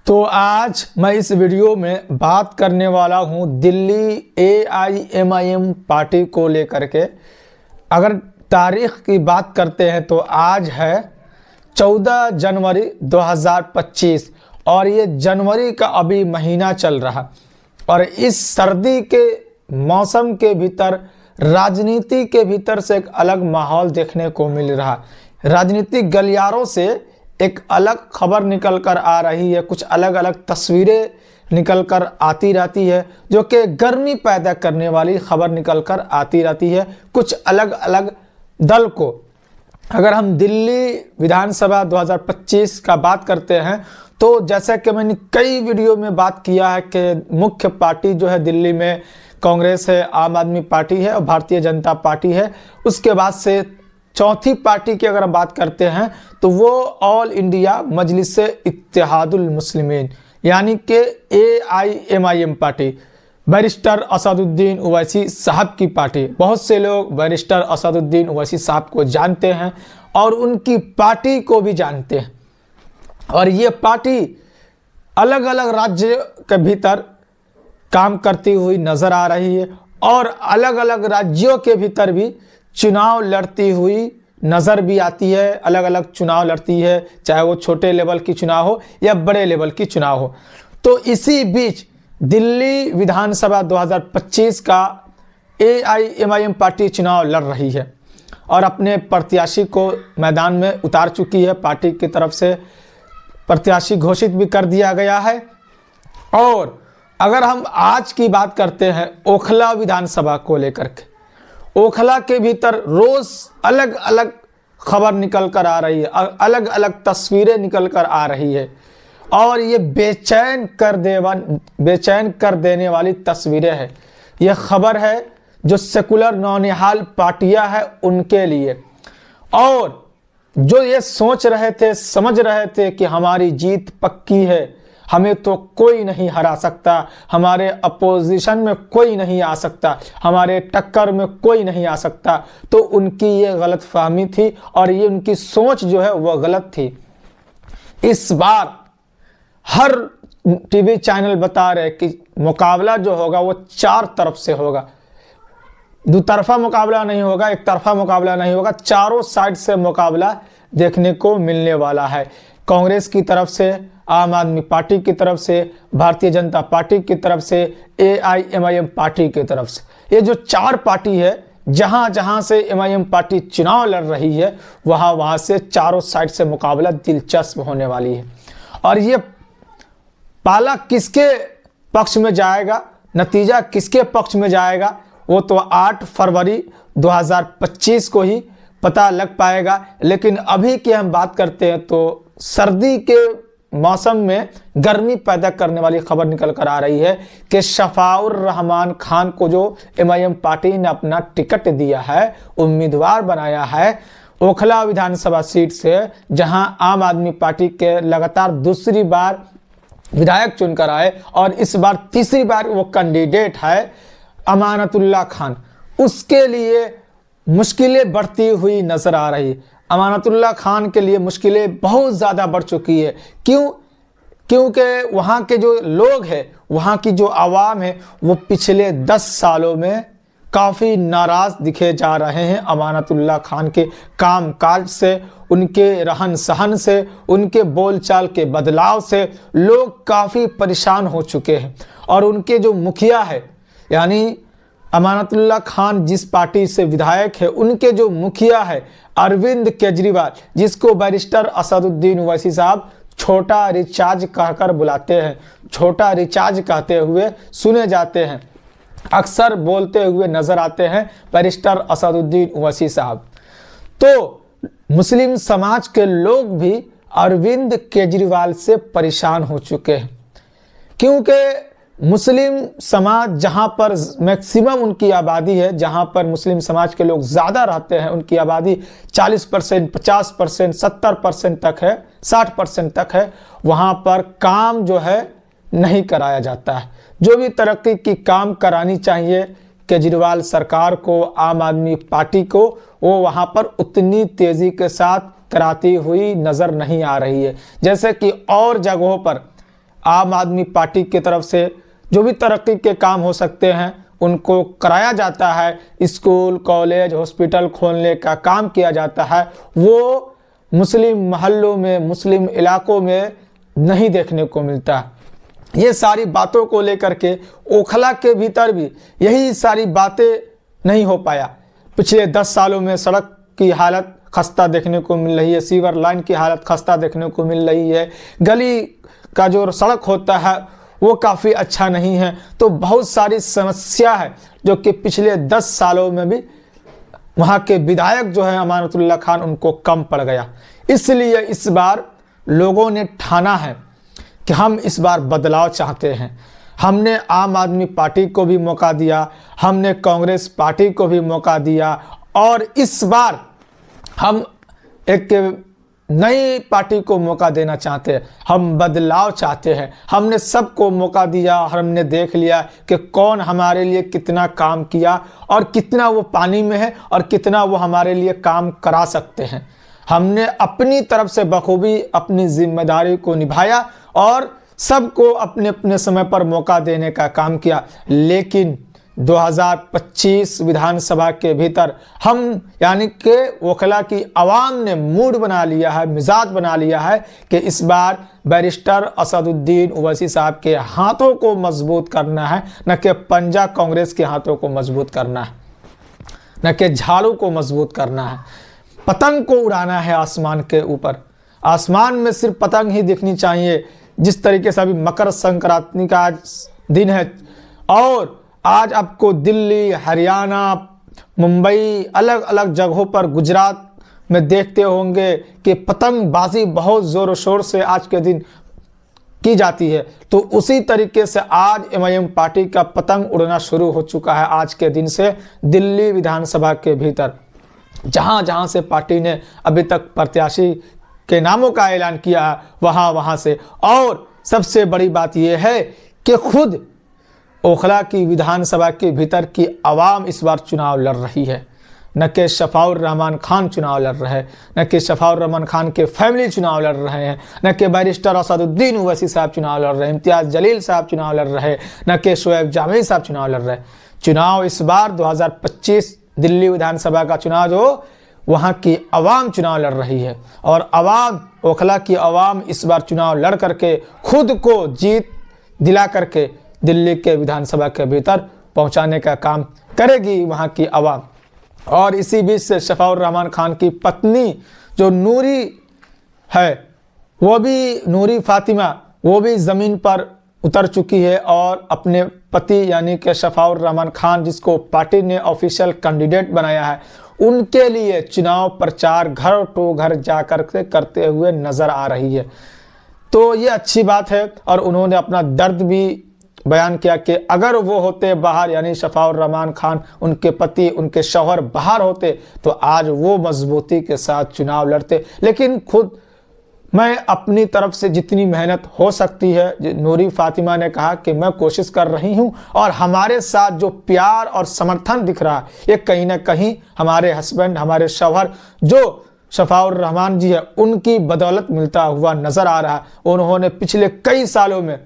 तो आज मैं इस वीडियो में बात करने वाला हूं दिल्ली AIMIM पार्टी को लेकर के। अगर तारीख की बात करते हैं तो आज है 14 जनवरी 2025 और ये जनवरी का अभी महीना चल रहा और इस सर्दी के मौसम के भीतर राजनीति के भीतर से एक अलग माहौल देखने को मिल रहा। राजनीतिक गलियारों से एक अलग खबर निकल कर आ रही है, कुछ अलग अलग तस्वीरें निकल कर आती रहती है जो कि गर्मी पैदा करने वाली खबर निकल कर आती रहती है कुछ अलग अलग दल को। अगर हम दिल्ली विधानसभा 2025 का बात करते हैं तो जैसा कि मैंने कई वीडियो में बात किया है कि मुख्य पार्टी जो है दिल्ली में कांग्रेस है, आम आदमी पार्टी है और भारतीय जनता पार्टी है। उसके बाद से चौथी पार्टी की अगर हम बात करते हैं तो वो ऑल इंडिया मजलिस इत्तेहादुल मुस्लिमीन यानी कि AIMIM party, barrister Asaduddin Owaisi साहब की पार्टी। बहुत से लोग बैरिस्टर असदुद्दीन ओवैसी साहब को जानते हैं और उनकी पार्टी को भी जानते हैं और ये पार्टी अलग अलग राज्य के भीतर काम करती हुई नज़र आ रही है और अलग अलग राज्यों के भीतर भी चुनाव लड़ती हुई नज़र भी आती है। अलग अलग चुनाव लड़ती है, चाहे वो छोटे लेवल की चुनाव हो या बड़े लेवल की चुनाव हो। तो इसी बीच दिल्ली विधानसभा 2025 का AIMIM पार्टी चुनाव लड़ रही है और अपने प्रत्याशी को मैदान में उतार चुकी है। पार्टी की तरफ से प्रत्याशी घोषित भी कर दिया गया है। और अगर हम आज की बात करते हैं ओखला विधानसभा को लेकर के, ओखला के भीतर रोज अलग अलग खबर निकल कर आ रही है, अलग अलग तस्वीरें निकल कर आ रही है और ये बेचैन कर देने वाली तस्वीरें हैं। ये खबर है जो सेकुलर नौनिहाल पार्टियां हैं उनके लिए, और जो ये सोच रहे थे, समझ रहे थे कि हमारी जीत पक्की है, हमें तो कोई नहीं हरा सकता, हमारे अपोजिशन में कोई नहीं आ सकता, हमारे टक्कर में कोई नहीं आ सकता, तो उनकी ये गलत फहमी थी और ये उनकी सोच जो है वह गलत थी। इस बार हर टीवी चैनल बता रहे कि मुकाबला जो होगा वो चार तरफ से होगा, दुतरफा मुकाबला नहीं होगा, एक तरफा मुकाबला नहीं होगा, चारों साइड से मुकाबला देखने को मिलने वाला है। कांग्रेस की तरफ से, आम आदमी पार्टी की तरफ से, भारतीय जनता पार्टी की तरफ से, AIMIM पार्टी की तरफ से। ये जो चार पार्टी है, जहां जहां से MIM पार्टी चुनाव लड़ रही है वहां से चारों साइड से मुकाबला दिलचस्प होने वाली है। और ये पाला किसके पक्ष में जाएगा, नतीजा किसके पक्ष में जाएगा, वो तो 8 फरवरी 2025 को ही पता लग पाएगा। लेकिन अभी की हम बात करते हैं तो सर्दी के मौसम में गर्मी पैदा करने वाली खबर निकल कर आ रही है कि शफाउर रहमान खान को जो MIM पार्टी ने अपना टिकट दिया है, उम्मीदवार बनाया है ओखला विधानसभा सीट से, जहां आम आदमी पार्टी के लगातार दूसरी बार विधायक चुनकर आए और इस बार तीसरी बार वो कैंडिडेट है अमानतुल्लाह खान, उसके लिए मुश्किलें बढ़ती हुई नजर आ रही। अमानतुल्लाह खान के लिए मुश्किलें बहुत ज़्यादा बढ़ चुकी है। क्योंकि वहाँ के जो लोग हैं, वहाँ की जो आवाम है, वो पिछले 10 सालों में काफ़ी नाराज़ दिखे जा रहे हैं अमानतुल्लाह खान के कामकाज से, उनके रहन सहन से, उनके बोलचाल के बदलाव से लोग काफ़ी परेशान हो चुके हैं। और उनके जो मुखिया है, यानी अमानतुल्लाह खान जिस पार्टी से विधायक है, उनके जो मुखिया है अरविंद केजरीवाल, जिसको बैरिस्टर असदुद्दीन ओवैसी साहब छोटा रिचार्ज कहकर बुलाते हैं, छोटा रिचार्ज कहते हुए सुने जाते हैं, अक्सर बोलते हुए नजर आते हैं बैरिस्टर असदुद्दीन ओवैसी साहब। तो मुस्लिम समाज के लोग भी अरविंद केजरीवाल से परेशान हो चुके हैं, क्योंकि मुस्लिम समाज जहां पर मैक्सिमम उनकी आबादी है, जहां पर मुस्लिम समाज के लोग ज़्यादा रहते हैं, उनकी आबादी 40%, 50%, 70% तक है, 60% तक है, वहां पर काम जो है नहीं कराया जाता है। जो भी तरक्की की काम करानी चाहिए केजरीवाल सरकार को, आम आदमी पार्टी को, वो वहां पर उतनी तेज़ी के साथ कराती हुई नज़र नहीं आ रही है जैसे कि और जगहों पर आम आदमी पार्टी की तरफ से जो भी तरक्की के काम हो सकते हैं उनको कराया जाता है। स्कूल, कॉलेज, हॉस्पिटल खोलने का काम किया जाता है, वो मुस्लिम मोहल्लों में, मुस्लिम इलाकों में नहीं देखने को मिलता। ये सारी बातों को लेकर के ओखला के भीतर भी यही सारी बातें नहीं हो पाया। पिछले 10 सालों में सड़क की हालत खस्ता देखने को मिल रही है, सीवर लाइन की हालत खस्ता देखने को मिल रही है, गली का जो सड़क होता है वो काफ़ी अच्छा नहीं है। तो बहुत सारी समस्या है जो कि पिछले 10 सालों में भी वहाँ के विधायक जो है अमानतुल्लाह खान उनको कम पड़ गया। इसलिए इस बार लोगों ने ठाना है कि हम इस बार बदलाव चाहते हैं। हमने आम आदमी पार्टी को भी मौका दिया, हमने कांग्रेस पार्टी को भी मौका दिया और इस बार हम एक नई पार्टी को मौका देना चाहते हैं। हम बदलाव चाहते हैं। हमने सबको मौका दिया, हमने देख लिया कि कौन हमारे लिए कितना काम किया और कितना वो पानी में है और कितना वो हमारे लिए काम करा सकते हैं। हमने अपनी तरफ से बखूबी अपनी जिम्मेदारी को निभाया और सबको अपने अपने समय पर मौका देने का काम किया। लेकिन 2025 विधानसभा के भीतर हम यानी कि ओखला की आवाम ने मूड बना लिया है, मिजाज बना लिया है कि इस बार बैरिस्टर असदुद्दीन ओवैसी साहब के हाथों को मजबूत करना है, न कि पंजा कांग्रेस के हाथों को मजबूत करना है, न कि झाड़ू को मजबूत करना है। पतंग को उड़ाना है आसमान के ऊपर। आसमान में सिर्फ पतंग ही दिखनी चाहिए। जिस तरीके से अभी मकर संक्रांति का आज दिन है और आज आपको दिल्ली, हरियाणा, मुंबई, अलग अलग जगहों पर, गुजरात में देखते होंगे कि पतंगबाजी बहुत ज़ोर शोर से आज के दिन की जाती है। तो उसी तरीके से आज एमआईएम पार्टी का पतंग उड़ना शुरू हो चुका है आज के दिन से दिल्ली विधानसभा के भीतर। जहां जहां से पार्टी ने अभी तक प्रत्याशी के नामों का ऐलान किया है वहां से। और सबसे बड़ी बात यह है कि खुद ओखला की विधानसभा के भीतर की आवाम इस बार चुनाव लड़ रही है। न कि शफाउर रहमान खान चुनाव लड़ रहे हैं, न कि शफाउर रहमान खान के फैमिली चुनाव लड़ रहे हैं, न कि बैरिस्टर असदुद्दीन ओवैसी साहब चुनाव लड़ रहे हैं, इम्तियाज़ जलील साहब चुनाव लड़ रहे हैं, न कि शोएब जामी साहब चुनाव लड़ रहे हैं। चुनाव इस बार 2025 दिल्ली विधानसभा का चुनाव जो वहाँ की आवाम चुनाव लड़ रही है और आवाम, ओखला की आवाम इस बार चुनाव लड़ करके खुद को जीत दिला करके दिल्ली के विधानसभा के भीतर पहुंचाने का काम करेगी वहां की आवाम। और इसी बीच से शफाउर रहमान खान की पत्नी जो नूरी है, वो भी नूरी फातिमा, वो भी ज़मीन पर उतर चुकी है और अपने पति यानी कि शफाउर रहमान खान जिसको पार्टी ने ऑफिशियल कैंडिडेट बनाया है उनके लिए चुनाव प्रचार घर टू घर जाकर के करते हुए नज़र आ रही है। तो ये अच्छी बात है और उन्होंने अपना दर्द भी बयान किया कि अगर वो होते बाहर यानी शफाउर रहमान खान, उनके पति, उनके शौहर बाहर होते तो आज वो मजबूती के साथ चुनाव लड़ते। लेकिन खुद मैं अपनी तरफ से जितनी मेहनत हो सकती है, नूरी फातिमा ने कहा कि मैं कोशिश कर रही हूं और हमारे साथ जो प्यार और समर्थन दिख रहा है ये कहीं ना कहीं हमारे हस्बैंड, हमारे शौहर जो शफाउर रहमान जी है उनकी बदौलत मिलता हुआ नज़र आ रहा है। उन्होंने पिछले कई सालों में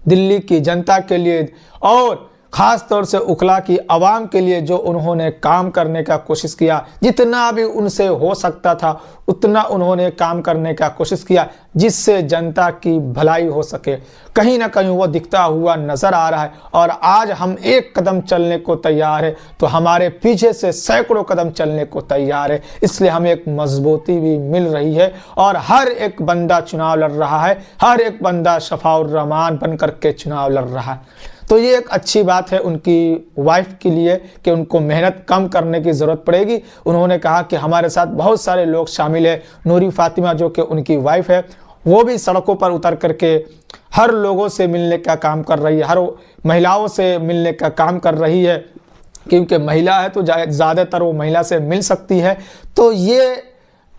दिल्ली की जनता के लिए और ख़ास तौर से ओखला की आवाम के लिए जो उन्होंने काम करने का कोशिश किया, जितना भी उनसे हो सकता था उतना उन्होंने काम करने का कोशिश किया जिससे जनता की भलाई हो सके। कहीं ना कहीं वो दिखता हुआ नज़र आ रहा है और आज हम एक कदम चलने को तैयार है तो हमारे पीछे से सैकड़ों कदम चलने को तैयार है। इसलिए हमें एक मजबूती भी मिल रही है और हर एक बंदा चुनाव लड़ रहा है, हर एक बंदा शफाउर रहमान बन करके चुनाव लड़ रहा है। तो ये एक अच्छी बात है उनकी वाइफ के लिए कि उनको मेहनत कम करने की ज़रूरत पड़ेगी। उन्होंने कहा कि हमारे साथ बहुत सारे लोग शामिल हैं। नूरी फातिमा जो कि उनकी वाइफ है वो भी सड़कों पर उतर करके हर लोगों से मिलने का काम कर रही है, हर महिलाओं से मिलने का काम कर रही है क्योंकि महिला है तो ज़्यादातर वो महिला से मिल सकती है। तो ये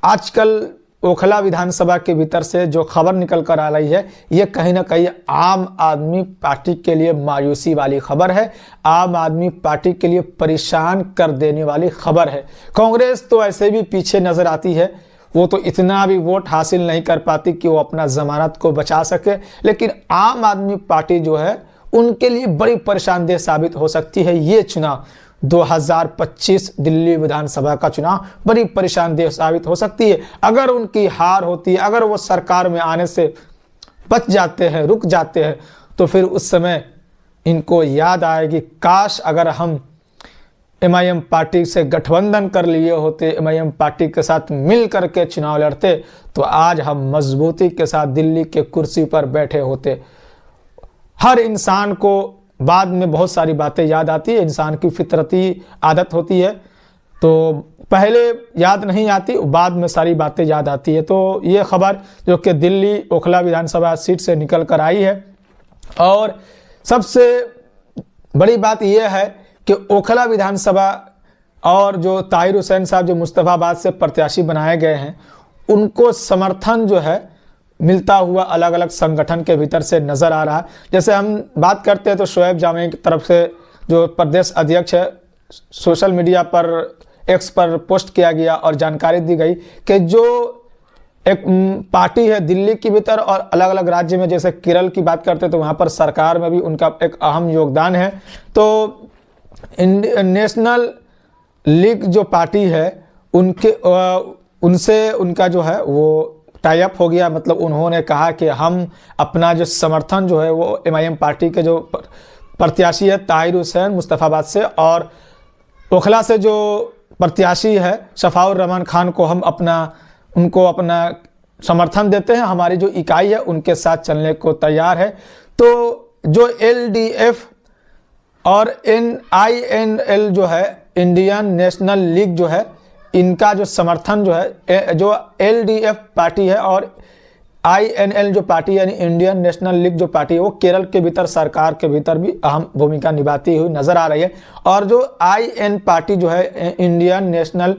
आजकल ओखला विधानसभा के भीतर से जो खबर निकल कर आ रही है ये कहीं ना कहीं आम आदमी पार्टी के लिए मायूसी वाली खबर है, आम आदमी पार्टी के लिए परेशान कर देने वाली खबर है। कांग्रेस तो ऐसे भी पीछे नज़र आती है, वो तो इतना भी वोट हासिल नहीं कर पाती कि वो अपना जमानत को बचा सके, लेकिन आम आदमी पार्टी जो है उनके लिए बड़ी परेशानदेह साबित हो सकती है। ये चुनाव 2025 दिल्ली विधानसभा का चुनाव बड़ी परेशानदेह साबित हो सकती है। अगर उनकी हार होती है, अगर वो सरकार में आने से बच जाते हैं, रुक जाते हैं, तो फिर उस समय इनको याद आएगी, काश अगर हम एमआईएम पार्टी से गठबंधन कर लिए होते, एमआईएम पार्टी के साथ मिल करके चुनाव लड़ते, तो आज हम मजबूती के साथ दिल्ली के कुर्सी पर बैठे होते। हर इंसान को बाद में बहुत सारी बातें याद आती है, इंसान की फितरती आदत होती है, तो पहले याद नहीं आती, बाद में सारी बातें याद आती है। तो ये खबर जो कि दिल्ली ओखला विधानसभा सीट से निकल कर आई है, और सबसे बड़ी बात यह है कि ओखला विधानसभा और जो ताहिर हुसैन साहब जो मुस्तफाबाद से प्रत्याशी बनाए गए हैं, उनको समर्थन जो है मिलता हुआ अलग अलग संगठन के भीतर से नज़र आ रहा है। जैसे हम बात करते हैं तो शोएब जामी की तरफ से जो प्रदेश अध्यक्ष है, सोशल मीडिया पर एक्स पर पोस्ट किया गया और जानकारी दी गई कि जो एक पार्टी है दिल्ली के भीतर और अलग अलग राज्य में, जैसे केरल की बात करते हैं तो वहाँ पर सरकार में भी उनका एक अहम योगदान है। तो नेशनल लीग जो पार्टी है उनसे उनका जो है वो टाई अप हो गया, मतलब उन्होंने कहा कि हम अपना जो समर्थन जो है वो एमआईएम पार्टी के जो प्रत्याशी है ताहिर हुसैन मुस्तफाबाद से, और ओखला से जो प्रत्याशी है शफाउर रहमान खान को हम उनको अपना समर्थन देते हैं, हमारी जो इकाई है उनके साथ चलने को तैयार है। तो जो एलडीएफ और INL जो है, इंडियन नेशनल लीग जो है, इनका जो समर्थन जो है, जो LDF पार्टी है और INL जो पार्टी यानी इंडियन नेशनल लीग जो पार्टी है, वो केरल के भीतर सरकार के भीतर भी अहम भूमिका निभाती हुई नजर आ रही है। और जो IN पार्टी जो है, इंडियन नेशनल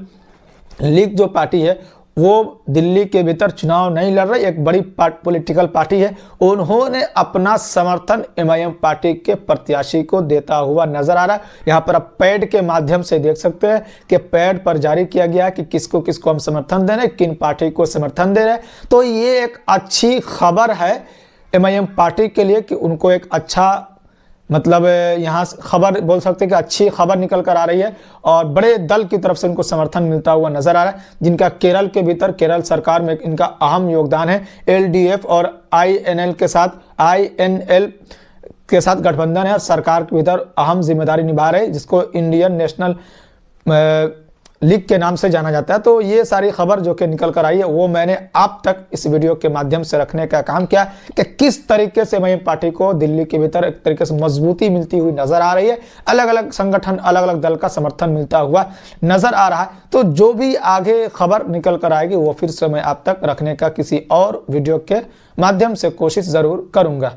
लीग जो पार्टी है, वो दिल्ली के भीतर चुनाव नहीं लड़ रही, एक बड़ी पॉलिटिकल पार्टी है, उन्होंने अपना समर्थन एमआईएम पार्टी के प्रत्याशी को देता हुआ नजर आ रहा है। यहाँ पर आप पैड के माध्यम से देख सकते हैं कि पैड पर जारी किया गया है कि किसको किसको हम समर्थन दे रहे हैं, किन पार्टी को समर्थन दे रहे हैं। तो ये एक अच्छी खबर है एमआईएम पार्टी के लिए कि उनको एक अच्छा, मतलब यहाँ खबर बोल सकते हैं कि अच्छी खबर निकल कर आ रही है और बड़े दल की तरफ से उनको समर्थन मिलता हुआ नजर आ रहा है, जिनका केरल के भीतर केरल सरकार में इनका अहम योगदान है। एलडीएफ और INL के साथ INL के साथ गठबंधन है और सरकार के भीतर अहम जिम्मेदारी निभा रहे, जिसको इंडियन नेशनल लीग के नाम से जाना जाता है। तो ये सारी खबर जो कि निकल कर आई है वो मैंने आप तक इस वीडियो के माध्यम से रखने का काम किया कि किस तरीके से एमआईएम पार्टी को दिल्ली के भीतर एक तरीके से मजबूती मिलती हुई नजर आ रही है, अलग अलग संगठन अलग अलग दल का समर्थन मिलता हुआ नजर आ रहा है। तो जो भी आगे खबर निकल कर आएगी वो फिर से मैं आप तक रखने का किसी और वीडियो के माध्यम से कोशिश जरूर करूंगा।